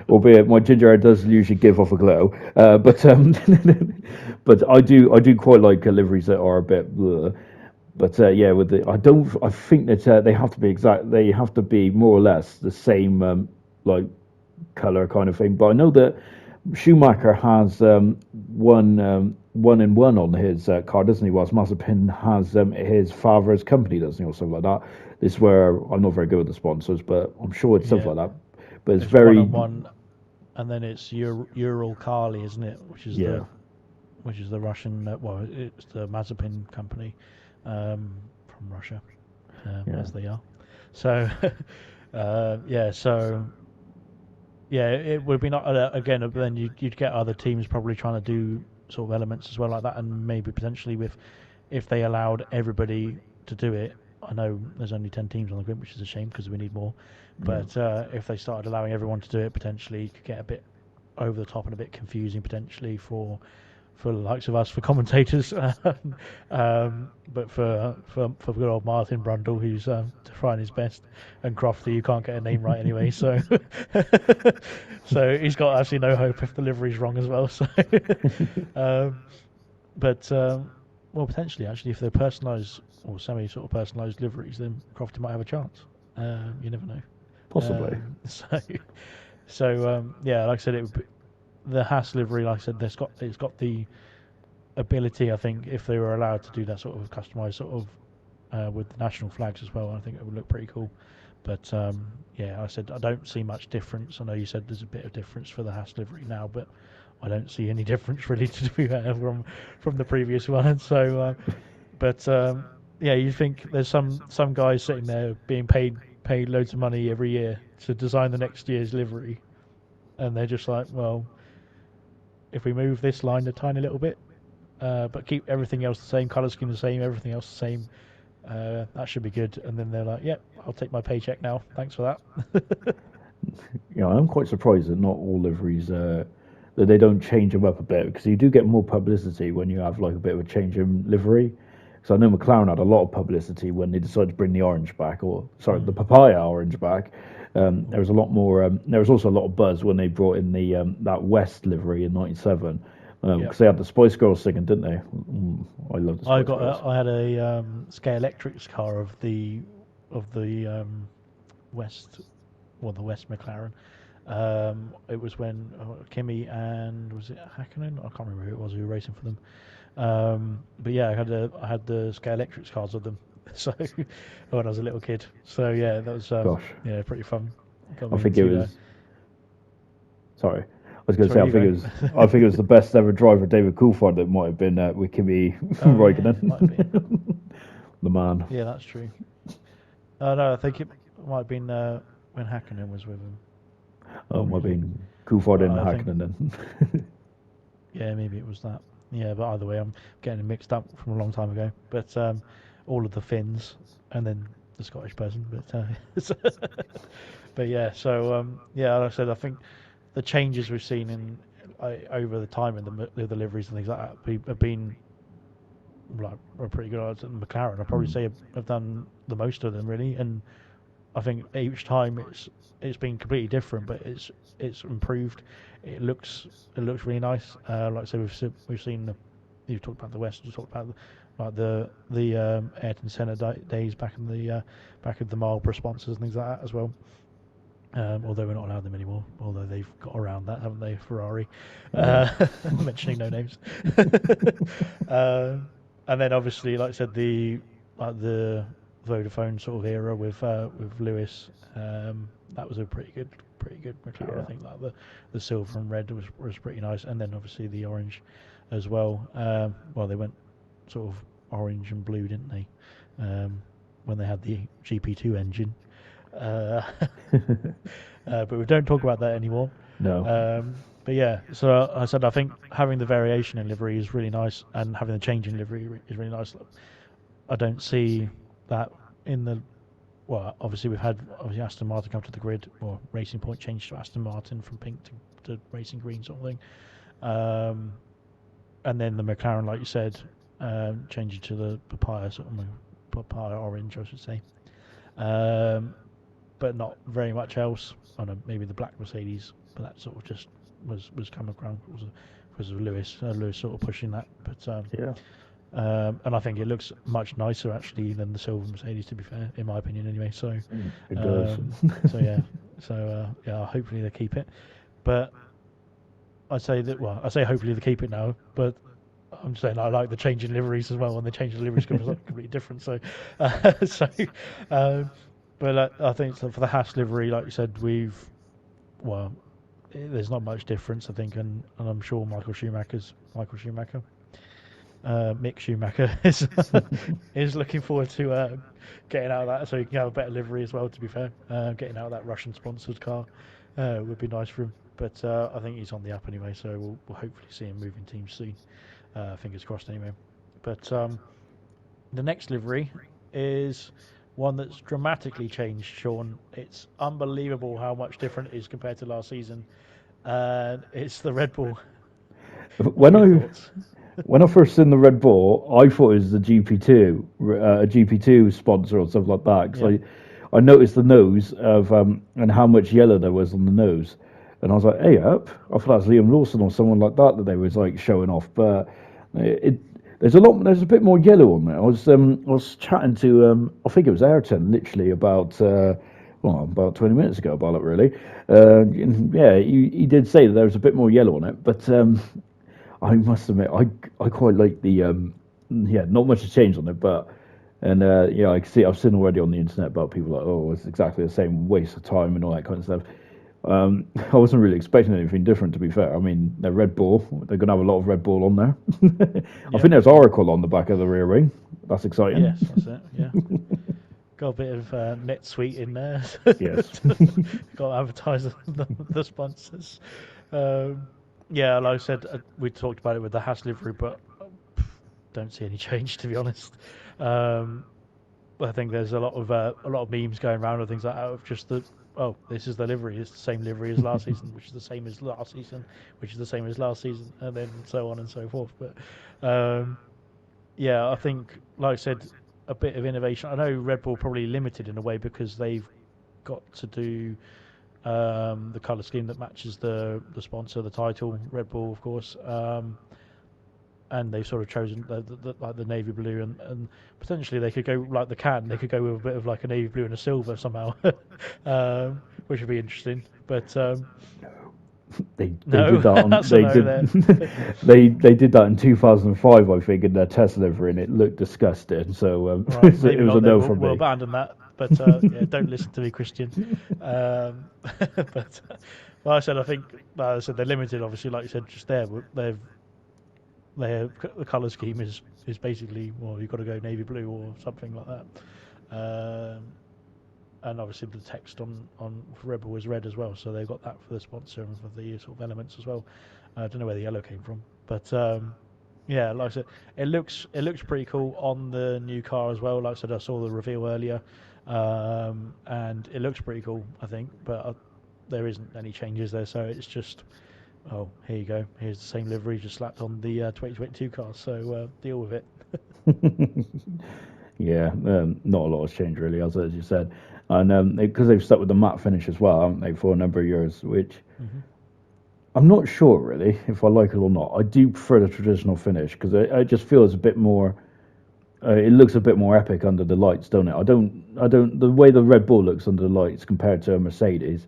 Albeit my ginger hair does usually give off a glow. But I do quite like liveries that are a bit. Bleh. But yeah, with the I think that they have to be exact. They have to be more or less the same like color kind of thing. But I know that Schumacher has one in one on his car, doesn't he? Whilst Mazepin has his father's company, doesn't he, or something like that. This is where I'm not very good with the sponsors, but I'm sure it's something like that. But it's very one, and then it's Ural Kali, isn't it? Which is yeah. the Russian. Well, it's the Mazepin company from Russia, as they are. So, it would be not again. But then you'd get other teams probably trying to do sort of elements as well like that, and maybe potentially if they allowed everybody to do it. I know there's only 10 teams on the grid, which is a shame because we need more. But if they started allowing everyone to do it, potentially it could get a bit over the top and a bit confusing potentially for the likes of us, for commentators. But for good old Martin Brundle, who's trying his best, and Crofty, who can't get a name right anyway. So so he's got absolutely no hope if the livery's wrong as well. So well, potentially actually, if they're personalised or semi sort of personalised liveries, then Crofty might have a chance. You never know. Possibly. Yeah, like I said, it would be, the Haas livery. Like I said, it's got the ability. I think if they were allowed to do that sort of customised sort of with the national flags as well, I think it would look pretty cool. But yeah, I said I don't see much difference. I know you said there's a bit of difference for the Haas livery now, but I don't see any difference really to be from the previous one. So, yeah, you think there's some guys sitting there being paid loads of money every year to design the next year's livery, and they're just like, well, if we move this line a tiny little bit, but keep everything else the same, colour scheme the same, everything else the same, that should be good. And then they're like, yep, I'll take my paycheck now. Thanks for that. Yeah, I'm quite surprised that not all liveries that they don't change them up a bit, because you do get more publicity when you have like a bit of a change in livery. So I know McLaren had a lot of publicity when they decided to bring the orange back, or sorry, the papaya orange back. There was a lot more. There was also a lot of buzz when they brought in the that West livery in '97, because they had the Spice Girls singing, didn't they? I love the Spice Girls. I had a Sky Electrics car of the West, well, the West McLaren. It was when Kimi and was it Hakkinen? I can't remember who it was who were racing for them. But yeah, I had the Sky Electrics cars of them. So when I was a little kid. So yeah, that was yeah, pretty fun. I think it was. Sorry, I was going to say I think it was the best ever driver, David Coulthard, that might have been with Kimi Raikkonen. The man. Yeah, that's true. No, I think it might have been when Hakkinen was with him. Oh, might have been Coulthard and Hakkinen then. Yeah, maybe it was that. Yeah, but either way, I'm getting mixed up from a long time ago. But all of the Finns and then the Scottish person. But yeah, so yeah, like I said, I think the changes we've seen in over the time in the liveries and things like that have been like are pretty good. McLaren, I'd probably say have done the most of them really, and I think each time it's been completely different, but it's improved. It looks really nice. Like I said, we've seen you talked about the West. You talked about like the Ayrton Senna days back in the back of the Marlboro sponsors and things like that as well. Although we're not allowed them anymore, although they've got around that, haven't they, Ferrari? Mentioning no names. And then obviously, like I said, the Vodafone sort of era with Lewis, that was a pretty good McLaren. Yeah. I think like the silver and red was pretty nice, and then obviously the orange as well. Well, they went sort of orange and blue, didn't they? When they had the GP2 engine. But we don't talk about that anymore. No. But yeah, so I said I think having the variation in livery is really nice, and having the change in livery is really nice. I don't see that in the well, obviously we've had Aston Martin come to the grid, or Racing Point changed to Aston Martin from pink to racing green sort of thing. And then the McLaren, like you said, changing to the papaya sort of papaya orange, I should say. But not very much else. I know maybe the black Mercedes, but that sort of just was coming around because of Lewis sort of pushing that. But Yeah. and I think it looks much nicer actually than the silver Mercedes, to be fair, in my opinion, anyway. So It does. so yeah, hopefully they keep it. But I say hopefully they keep it now, but I'm saying I like the change in liveries as well, and the change in liveries comes up completely different. So, but I think for the Haas livery, like you said, there's not much difference, I think, and I'm sure Mick Schumacher is looking forward to getting out of that, so he can have a better livery as well. To be fair, getting out of that Russian sponsored car would be nice for him. But I think he's on the up anyway, so we'll hopefully see him moving teams soon. Fingers crossed anyway. But the next livery is one that's dramatically changed, Sean. It's unbelievable how much different it is compared to last season. And it's the Red Bull. When I first seen the Red Bull, I thought it was the GP2, a GP2 sponsor or something like that. Because I noticed the nose of and how much yellow there was on the nose, and I was like, "Hey, up!" I thought that was Liam Lawson or someone like that they was like showing off. But there's a bit more yellow on there. I was chatting to I think it was Ayrton literally about. About 20 minutes ago about it, really. Yeah, he did say that there was a bit more yellow on it, but I must admit, I quite like the not much has changed on it, but I can see I've seen already on the internet about people like, oh, it's exactly the same, waste of time and all that kind of stuff. I wasn't really expecting anything different, to be fair. I mean, they're Red Bull. They're going to have a lot of Red Bull on there. I think there's Oracle on the back of the rear wing. That's exciting. Yes, that's it. Yeah. Got a bit of NetSuite in there. Yes. Got to advertise the sponsors. Yeah, like I said, we talked about it with the Haas livery, but don't see any change, to be honest. I think there's a lot of memes going around and things like that of just this is the livery. It's the same livery as last season, which is the same as last season, which is the same as last season, and then so on and so forth. But I think, like I said, a bit of innovation. I know Red Bull probably limited in a way because they've got to do the colour scheme that matches the sponsor, the title, Red Bull, of course. And they've sort of chosen the navy blue, and potentially they could go like the can. They could go with a bit of like a navy blue and a silver somehow, which would be interesting. But they did that. They did that in 2005, I think, in their test livery, and it looked disgusting. So it was a no from me. We'll abandon that. But don't listen to me, Christian. But I said, I think, they're limited. Obviously, like you said, just there, the colour scheme is basically, you've got to go navy blue or something like that. And obviously the text on Red Bull is red as well, so they've got that for the sponsor and for the sort of elements as well. I don't know where the yellow came from, but like I said, it looks pretty cool on the new car as well. Like I said, I saw the reveal earlier, and it looks pretty cool, I think, but there isn't any changes there, so it's just, here you go, here's the same livery just slapped on the 2022 car, so deal with it. Yeah, not a lot has changed really, as you said, and because they've stuck with the matte finish as well, haven't they, for a number of years, which I'm not sure really if I like it or not. I do prefer the traditional finish because it just feels a bit more. It looks a bit more epic under the lights, don't it? I don't. The way the Red Bull looks under the lights compared to a Mercedes,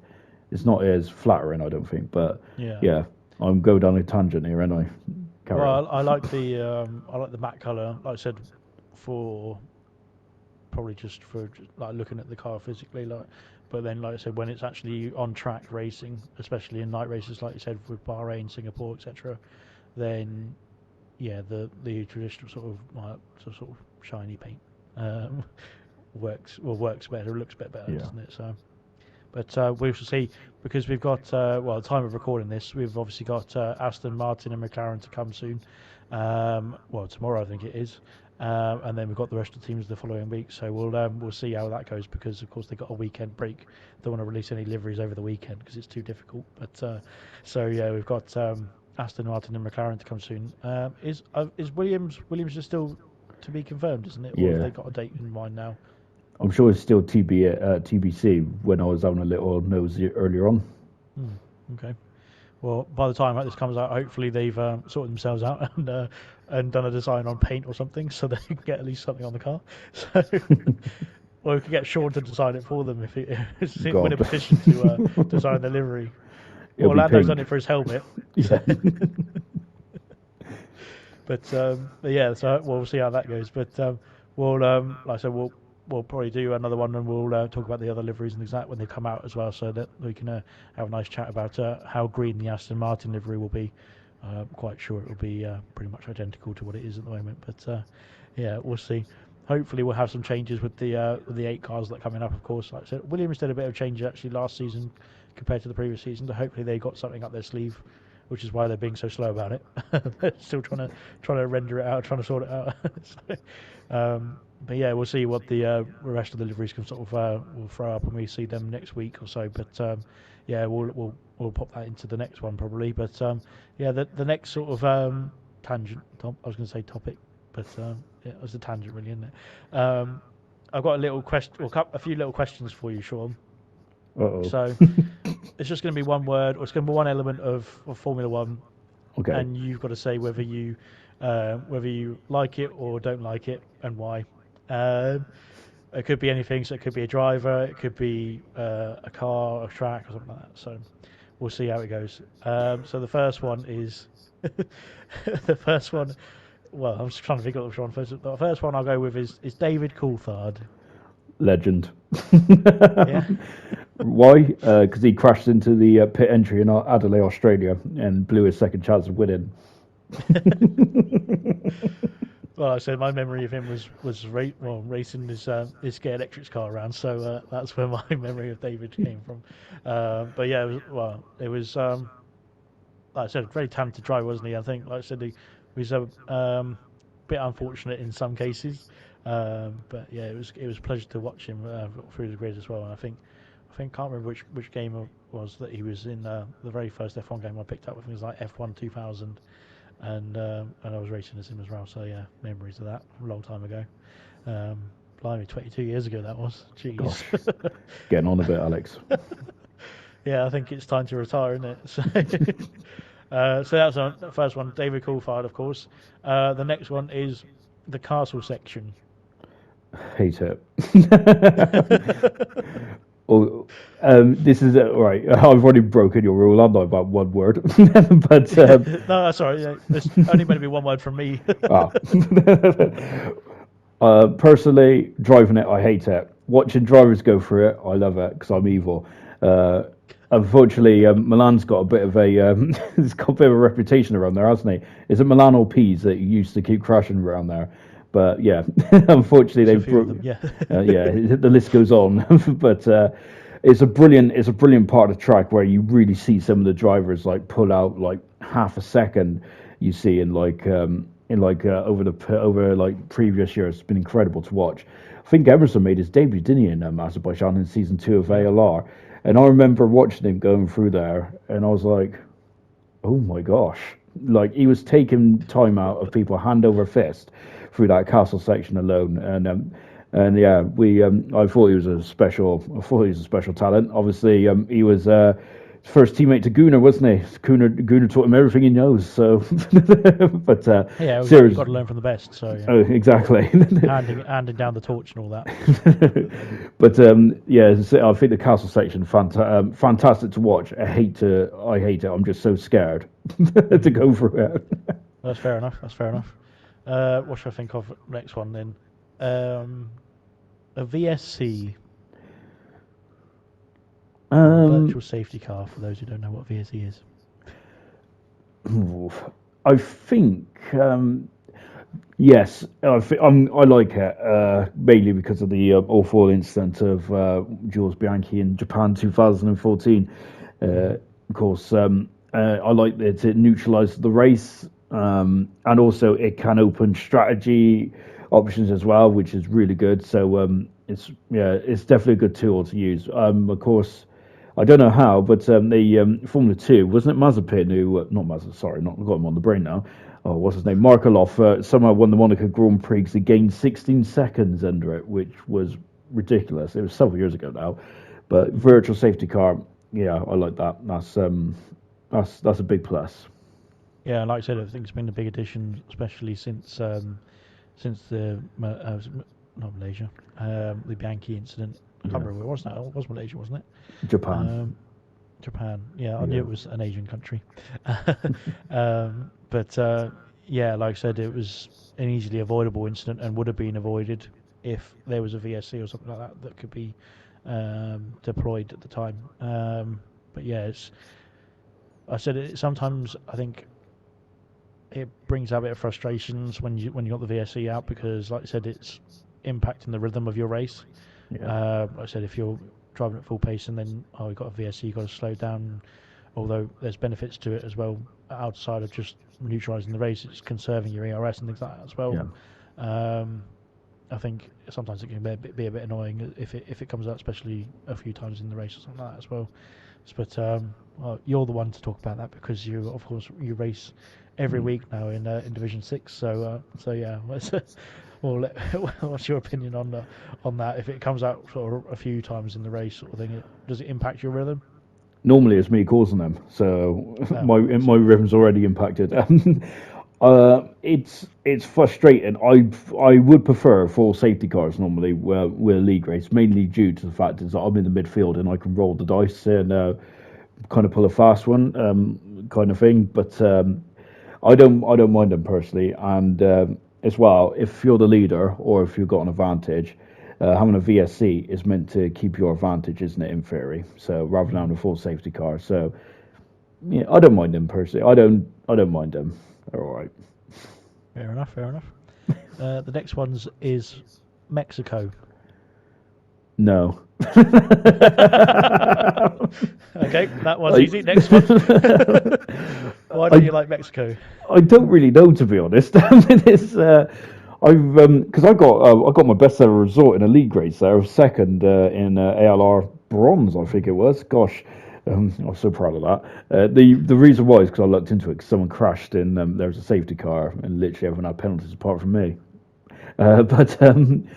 it's not as flattering, I don't think. But yeah, I'm going down a tangent here, and I like the matte color. Like I said, probably just for like looking at the car physically, but then like I said, when it's actually on track racing, especially in night races, like you said with Bahrain, Singapore, etc., then the traditional sort of shiny paint works better, looks a bit better, doesn't it? So, but we shall see, because we've got at the time of recording this, we've obviously got Aston Martin and McLaren to come soon. Tomorrow I think it is. and then we've got the rest of the teams the following week. So we'll see how that goes, because of course they've got a weekend break. Don't want to release any liveries over the weekend because it's too difficult. But so yeah, we've got Aston Martin and McLaren to come soon. Is Williams is still to be confirmed, isn't it? Or have they got a date in mind now? I'm sure it's still TBC when I was having a little nosy earlier on. Okay. Well, by the time this comes out, hopefully they've sorted themselves out and done a design on paint or something, so they can get at least something on the car. So, or we could get Sean to design it for them if win a petition to design the livery. Well, Lando's done it for his helmet. Yeah. But yeah, so we'll see how that goes. But we'll, like I said, we'll probably do another one, and we'll talk about the other liveries and things like that when they come out as well, so that we can have a nice chat about how green the Aston Martin livery will be. I'm quite sure it will be pretty much identical to what it is at the moment, but yeah, we'll see. Hopefully we'll have some changes with the 8 cars that are coming up, of course. Like I said, Williams did a bit of change actually last season compared to the previous season, so hopefully they got something up their sleeve, which is why they're being so slow about it. They're still trying to render it out, trying to sort it out. So, but yeah, we'll see what the rest of the liveries can sort of will throw up when we see them next week or so. But yeah, we'll pop that into the next one probably. But yeah, the next sort of tangent. I was going to say topic, but yeah, it was a tangent really, isn't it? I've got a few little questions for you, Sean. Uh-oh. So it's just going to be one word, or it's going to be one element of Formula One. Okay. And you've got to say whether you like it or don't like it and why. It could be anything. So it could be a driver, it could be a car, a track, or something like that. So we'll see how it goes. So the first one is the first one. Well, I'm just trying to figure out which one first. The first one I'll go with is David Coulthard. Legend. Yeah. Why? Because he crashed into the pit entry in Adelaide, Australia, and blew his second chance of winning. Well, I said my memory of him was racing his Skate Electrics car around, so that's where my memory of David came from. But yeah, it was like I said, a very talented driver, wasn't he? I think, like I said, he was a bit unfortunate in some cases, but yeah, it was a pleasure to watch him through the grid as well. And I think can't remember which game it was that he was in. The very first F1 game I picked up with him was like F1 2000. And I was racing as him as well, so yeah, memories of that a long time ago. Blimey, 22 years ago that was. Jeez. Gosh. Getting on a bit, Alex. Yeah, I think it's time to retire, isn't it? So that's the first one, David Coulthard, of course. The next one is the castle section. Hate it. This is right. I've already broken your rule. I'm not about one word, but no, sorry. Yeah, there's only going to be one word from me. Personally, driving it, I hate it. Watching drivers go through it, I love it because I'm evil. Unfortunately, Milan's got a bit of it's got a bit of a reputation around there, hasn't he? Is it Milan or P's that used to keep crashing around there? But yeah, unfortunately they've the list goes on. But it's a brilliant part of the track where you really see some of the drivers like pull out like half a second. You see in over like previous years, it's been incredible to watch. I think Emerson made his debut, didn't he, in Azerbaijan in season 2 of ALR, and I remember watching him going through there, and I was like, oh my gosh, like he was taking time out of people hand over fist through that castle section alone, and yeah, I thought he was a special talent. Obviously, he was first teammate to Gunnar, wasn't he? Gunnar taught him everything he knows. So, but yeah, you've got to learn from the best. So yeah. Oh, exactly. handing down the torch and all that. But yeah, I think the castle section fantastic to watch. I hate it. I'm just so scared to go through it. That's fair enough. What should I think of next one then? A VSC. Virtual safety car, for those who don't know what VSC is. I think yes, I like it mainly because of the awful incident of Jules Bianchi in Japan 2014. Of course, I like that it neutralised the race, and also it can open strategy options as well, which is really good. So it's definitely a good tool to use. Of course, I don't know how, but the Formula 2, wasn't it Mazepin who, not Mazepin, sorry, not got him on the brain now. Oh, what's his name? Markelov somehow won the Monaco Grand Prix. He gained 16 seconds under it, which was ridiculous. It was several years ago now, but virtual safety car, yeah, I like that. That's a big plus. Yeah, like I said, I think it's been a big addition, especially since the not Malaysia, the Bianchi incident. I can't remember where it was now. It was Malaysia, wasn't it? Japan. Japan. Yeah, I knew it was an Asian country. But yeah, like I said, it was an easily avoidable incident and would have been avoided if there was a VSC or something like that that could be deployed at the time. But yeah, I said it. Sometimes I think it brings out a bit of frustrations when you got the VSC out because, like I said, it's impacting the rhythm of your race. Yeah. Like I said, if you're driving at full pace and then you've got a VSC, you've got to slow down. Although there's benefits to it as well outside of just neutralising the race, it's conserving your ERS and things like that as well. Yeah. I think sometimes it can be a bit annoying if it comes out, especially a few times in the race or something like that as well. But well, you're the one to talk about that because you, of course, you race every week now in Division 6. So yeah, what's your opinion on that? If it comes out sort of a few times in the race, sort of thing, does it impact your rhythm? Normally, it's me causing them, so Oh. my rhythm's already impacted. It's frustrating. I would prefer full safety cars normally with a league race, mainly due to the fact is that I'm in the midfield and I can roll the dice and kind of pull a fast one, kind of thing. But I don't mind them personally, and as well, if you're the leader or if you've got an advantage, having a VSC is meant to keep your advantage, isn't it? In theory, so rather than having a full safety car, so yeah, I don't mind them personally. I don't mind them. They're all right. Fair enough. The next one is Mexico. No. Okay, that was easy. Next one. Why don't you like Mexico? I don't really know, to be honest. It's, I've because I got my best ever result in a league race there, second in ALR bronze, I think it was. Gosh, I'm so proud of that. The reason why is because I looked into it because someone crashed in there was a safety car and literally everyone had penalties apart from me. But I'm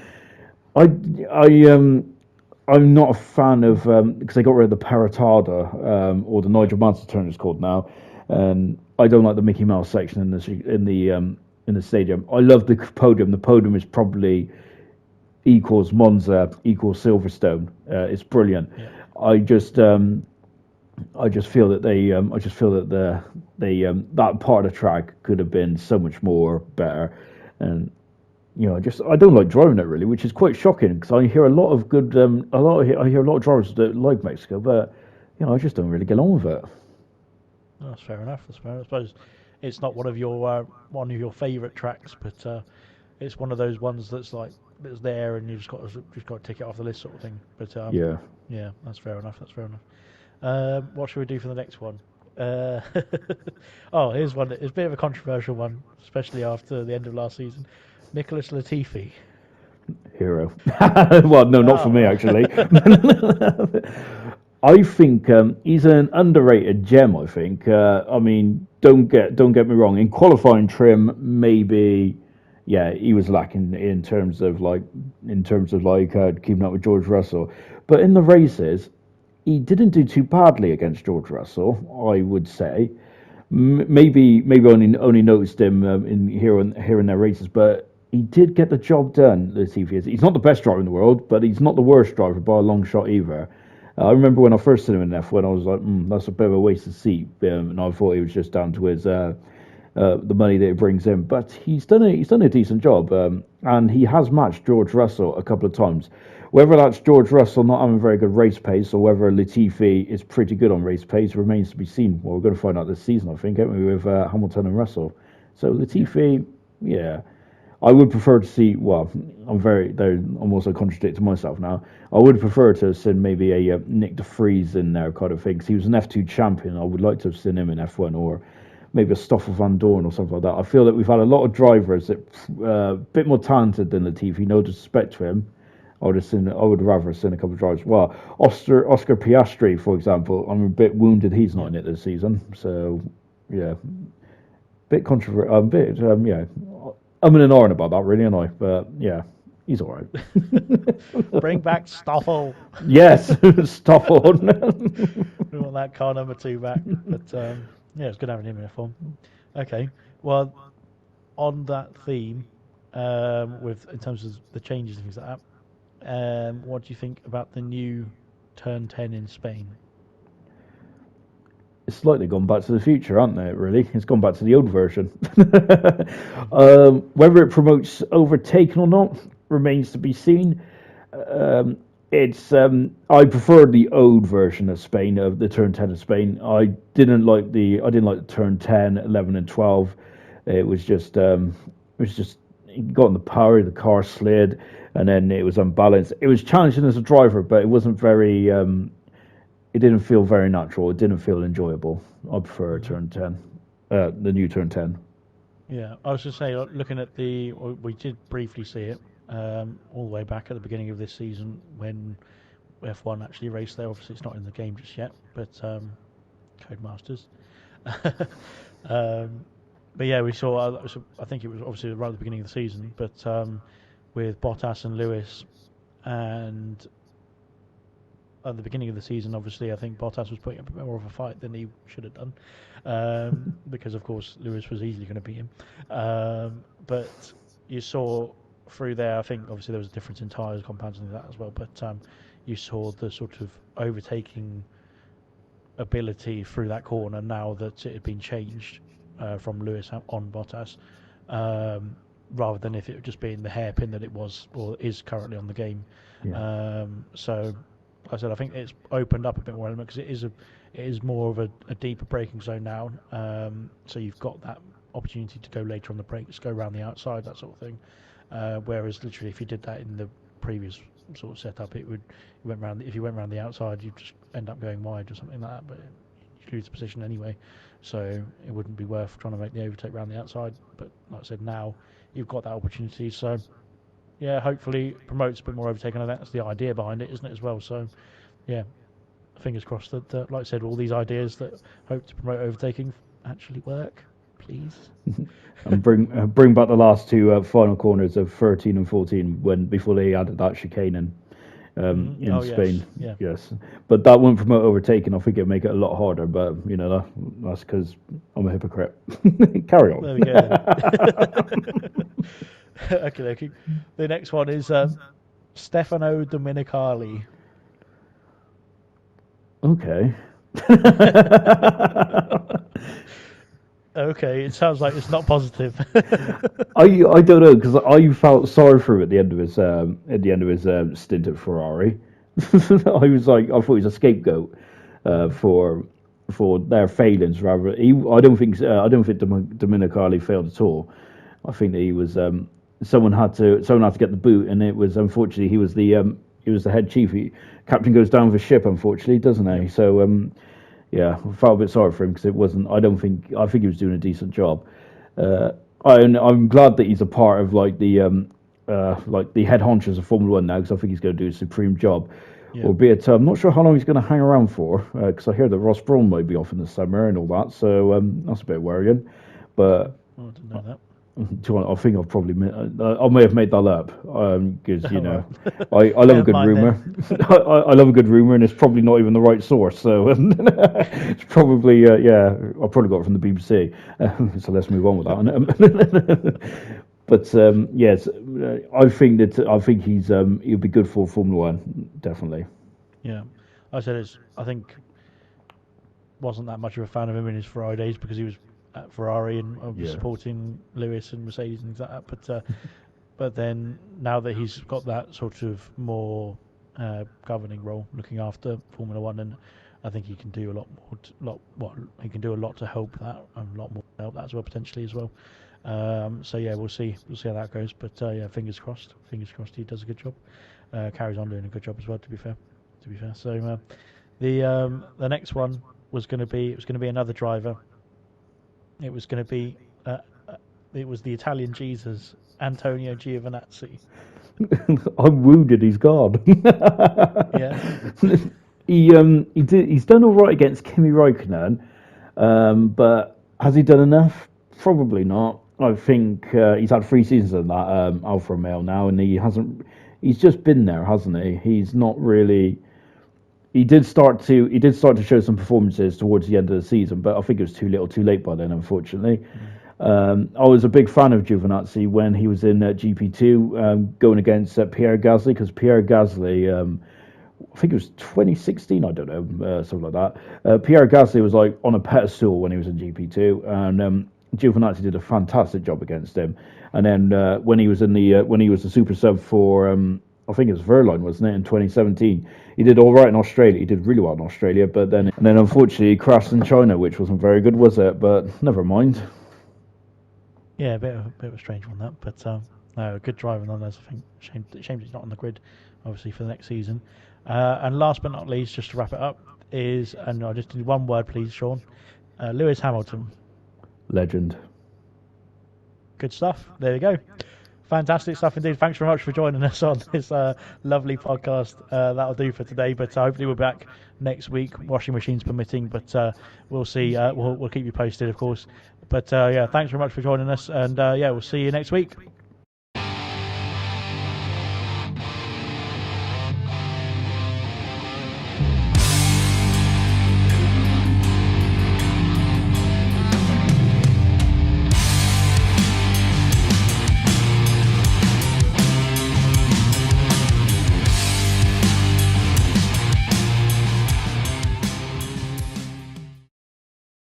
not a fan of because they got rid of the Paratada or the Nigel Mansell turn it's called now, and I don't like the Mickey Mouse section in the stadium. I love the podium. The podium is probably equals Monza equals Silverstone. It's brilliant. Yeah. I just feel that that part of the track could have been so much more better, and I don't like driving it really, which is quite shocking because I hear a lot of good, I hear a lot of drivers that like Mexico, but I just don't really get on with it. That's fair enough. I suppose it's not one of your favourite tracks, but it's one of those ones that's there, and you just got to tick it off the list, sort of thing. But yeah, that's fair enough. What should we do for the next one? Here's one. It's a bit of a controversial one, especially after the end of last season. Nicholas Latifi. Hero. Well, no, not for me actually. I think he's an underrated gem. I think. I mean, don't get me wrong. In qualifying trim, maybe, yeah, he was lacking in terms of keeping up with George Russell. But in the races, he didn't do too badly against George Russell, I would say. Maybe only noticed him in here and there races, but he did get the job done. Latifi. He's not the best driver in the world, but he's not the worst driver by a long shot either. I remember when I first seen him in F1, I was like, that's a bit of a wasted seat, and I thought he was just down to his the money that it brings in. But he's done a decent job, and he has matched George Russell a couple of times. Whether that's George Russell not having very good race pace or whether Latifi is pretty good on race pace remains to be seen. Well, we're going to find out this season, I think, aren't we, with Hamilton and Russell. So Latifi, yeah. I would prefer to see. Well, I'm also contradicting myself now. I would prefer to have seen maybe a Nick de Vries in there kind of thing. Because he was an F2 champion. I would like to have seen him in F1 or maybe a Stoffel Van Dorn or something like that. I feel that we've had a lot of drivers that a bit more talented than Latifi. No disrespect to him. I would rather have seen a couple of drivers. Well, Oscar Piastri, for example, I'm a bit wounded he's not in it this season. So, yeah, bit controversial. I'm in an iron about that, really, aren't I? But yeah, he's all right. Bring back Stoffel. Yes, Stoffel. We want that car number 2 back. But yeah, it's good having him in a form. Okay, well, on that theme, with in terms of the changes and things like that, what do you think about the new Turn 10 in Spain? It's slightly gone back to the future, aren't they? Really, it's gone back to the old version. Whether it promotes overtaking or not remains to be seen. I prefer the old version of Spain, of the Turn 10 of Spain. I didn't like the Turn 10, 11, and 12. It was just you got in the power, the car slid, and then it was unbalanced. It was challenging as a driver, but it wasn't very. It didn't feel very natural. It didn't feel enjoyable. I prefer Turn 10, the new Turn 10. Yeah, I was just saying, looking at we did briefly see it all the way back at the beginning of this season when F1 actually raced there. Obviously, it's not in the game just yet, but Codemasters. But yeah, we saw. I think it was obviously right at the beginning of the season, but with Bottas and Lewis, and at the beginning of the season, obviously, I think Bottas was putting up a bit more of a fight than he should have done, because of course Lewis was easily going to beat him. But you saw through there, I think obviously there was a difference in tyres, compounds, and that as well. But you saw the sort of overtaking ability through that corner now that it had been changed from Lewis on Bottas, rather than if it had just been the hairpin that it was or is currently on the game. Yeah. So, like I said, I think it's opened up a bit more element because it is more of a deeper braking zone now. So you've got that opportunity to go later on the brakes, go around the outside, that sort of thing. Whereas literally, if you did that in the previous sort of setup, if you went around the outside, you'd just end up going wide or something like that. But you lose the position anyway, so it wouldn't be worth trying to make the overtake around the outside. But like I said, now you've got that opportunity. So yeah, hopefully it promotes a bit more overtaking. And that's the idea behind it, isn't it, as well? So yeah, fingers crossed that, like I said, all these ideas that hope to promote overtaking actually work, please. And bring back the last two final corners of 13 and 14 before they added that chicane in Spain. Yes, but that won't promote overtaking. I think it'll make it a lot harder. But that's because I'm a hypocrite. Carry on. There we go. Okay. The next one is Stefano Domenicali. Okay. Okay, it sounds like it's not positive. I don't know, because I felt sorry for him at the end of his stint at Ferrari. I thought he was a scapegoat for their failings. Rather, I don't think Domenicali failed at all. I think that he was someone had to get the boot, and it was unfortunately he was the head chief. Captain goes down with a ship, unfortunately, doesn't he? So. Yeah, I felt a bit sorry for him because it wasn't. I think he was doing a decent job. I'm glad that he's a part of the head honchos of Formula One now, because I think he's going to do a supreme job. Yeah. Albeit, I'm not sure how long he's going to hang around for, because I hear that Ross Brawn might be off in the summer and all that. So that's a bit worrying. But I didn't know that. I think I've probably I may have made that up, because I love a good rumor. I love a good rumor, and it's probably not even the right source. So it's probably I probably got it from the BBC. So let's move on with that. But yes, I think he'll be good for Formula One, definitely. Yeah, I think wasn't that much of a fan of him in his Ferrari days because he was at Ferrari and supporting Lewis and Mercedes and things like that. But then now that he's got that sort of more governing role, looking after Formula One, and I think he can do a lot a lot to help that, and a lot more to help that as well, potentially as well. So yeah, we'll see how that goes. But yeah, fingers crossed he does a good job. Carries on doing a good job as well. To be fair. So the next one was going to be another driver. it was going to be it was the Italian Jesus, Antonio Giovinazzi. I'm wounded. He's gone. Yeah. He's done all right against Kimi Räikkönen, but has he done enough? Probably not. I think he's had 3 seasons of that Alfa Romeo now, and he hasn't. He's just been there, hasn't he? He's not really. He did start to show some performances towards the end of the season, but I think it was too little, too late by then, unfortunately. I was a big fan of Giovinazzi when he was in GP2 going against Pierre Gasly, because Pierre Gasly, I think it was 2016, I don't know, something like that. Pierre Gasly was like on a pedestal when he was in GP2, and Giovinazzi did a fantastic job against him. And then when he was the super sub for I think it was Verline, wasn't it, in 2017? He did all right in Australia. He did really well in Australia, but then unfortunately he crashed in China, which wasn't very good, was it? But never mind. Yeah, a bit of a strange one that, but no, good driver nonetheless. I think shame he's not on the grid, obviously for the next season. And last but not least, just to wrap it up, and I'll just need one word, please, Sean. Lewis Hamilton. Legend. Good stuff. There you go. Fantastic stuff indeed. Thanks very much for joining us on this lovely podcast. That'll do for today, but hopefully we're back next week, washing machines permitting. But we'll see. We'll keep you posted, of course. But yeah, thanks very much for joining us, and yeah, we'll see you next week.